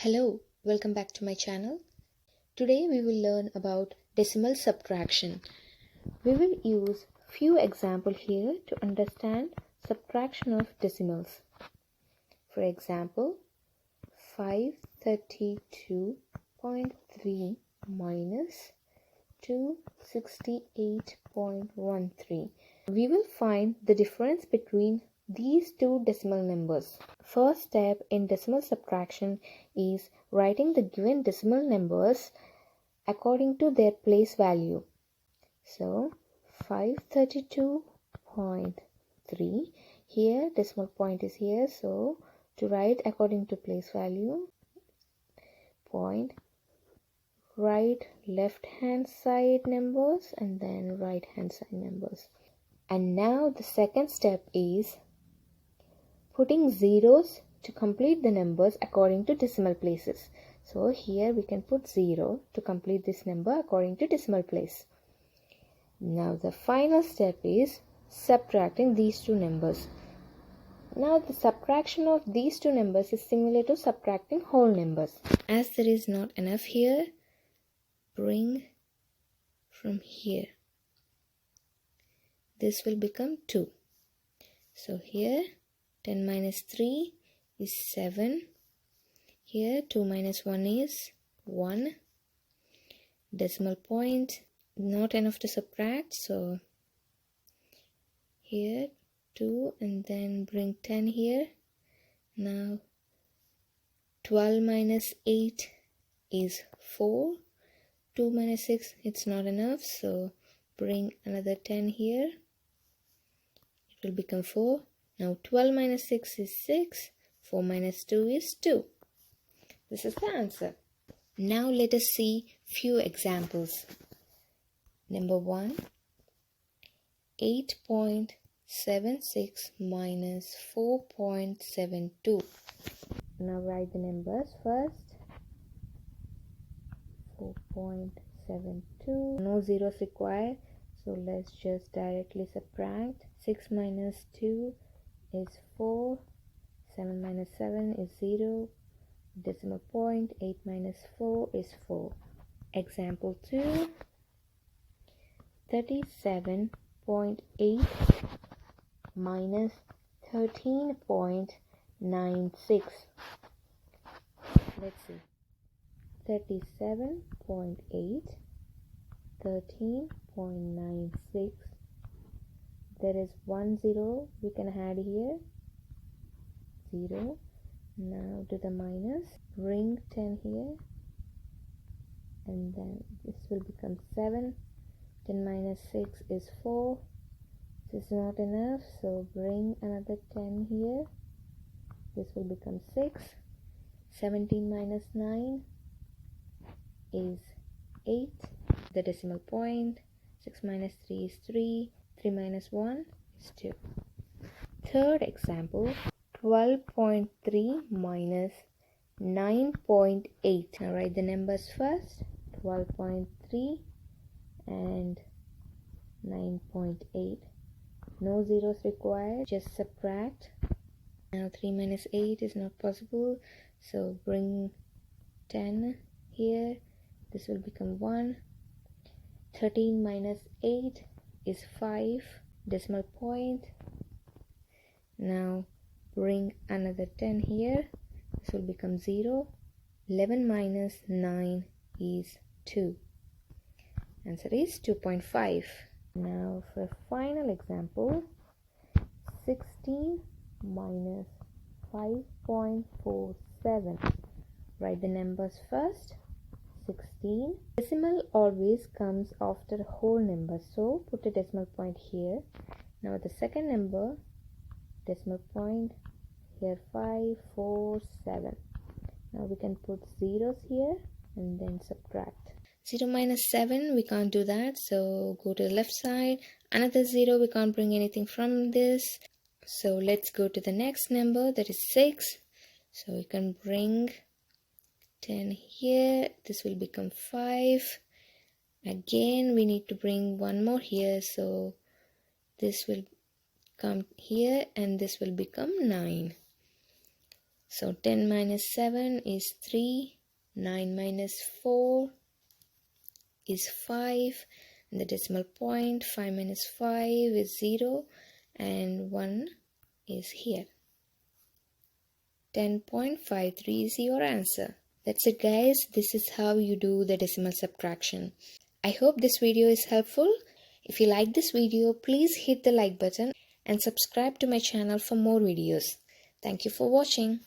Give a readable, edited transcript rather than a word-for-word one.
Hello, welcome back to my channel. Today we will learn about decimal subtraction. We will use few examples here to understand subtraction of decimals. For example, 532.3 minus 268.13. We will find the difference between these two decimal numbers. First step in decimal subtraction is writing the given decimal numbers according to their place value. So 532.3, here decimal point is here, so to write according to place value, point, write left hand side numbers and then right hand side numbers. And now the second step is putting zeros to complete the numbers according to decimal places. So here we can put 0 to complete this number according to decimal place. Now the final step is subtracting these two numbers. Now the subtraction of these two numbers is similar to subtracting whole numbers. As there is not enough here, bring from here. This will become 2. So here 10 minus 3 is 7. Here 2 minus 1 is 1. Decimal point, not enough to subtract, so here 2 and then bring 10 here. Now 12 minus 8 is 4. 2 minus 6, it's not enough, so bring another 10 here. It will become 4. Now 12 minus 6 is 6, 4 minus 2 is 2. This is the answer. Now let us see few examples. Number 1, 8.76 minus 4.72. Now write the numbers first. 4.72. No zeros required, so let's just directly subtract. 6 minus 2 is 4, 7 minus 7 is 0, decimal point, 8 minus 4 is 4. Example 2, 37.8 minus 13.96. Let's see. 37.8, 13.96. There is 1 0 we can add here, 0. Now do the minus, bring 10 here and then this will become 7. 10 minus 6 is 4. This is not enough, so bring another 10 here. This will become 6. 17 minus 9 is 8. The decimal point, 6 minus 3 is 3. 3 minus 1 is 2. Third example, 12.3 minus 9.8. Now write the numbers first. 12.3 and 9.8. No zeros required, just subtract. Now 3 minus 8 is not possible, so bring 10 here. This will become 1. 13 minus 8 is 5, decimal point. Now bring another 10 here. This will become 0. 11 minus 9 is 2. Answer is 2.5. Now for final example, 16 minus 5.47. Write the numbers first. 16. Decimal always comes after a whole number, so put a decimal point here. Now the second number, decimal point here, 5, 4, 7. Now we can put zeros here and then subtract. 0 minus 7, we can't do that, so go to the left side. Another 0, we can't bring anything from this, so let's go to the next number, that is 6. So we can bring 10 here. This will become 5. Again we need to bring one more here, so this will come here and this will become 9. So 10 minus 7 is 3, 9 minus 4 is 5, and the decimal point 5 minus 5 is 0, and 1 is here. 10.53 is your answer. That's it guys, this is how you do the decimal subtraction. I hope this video is helpful. If you like this video, please hit the like button and subscribe to my channel for more videos. Thank you for watching.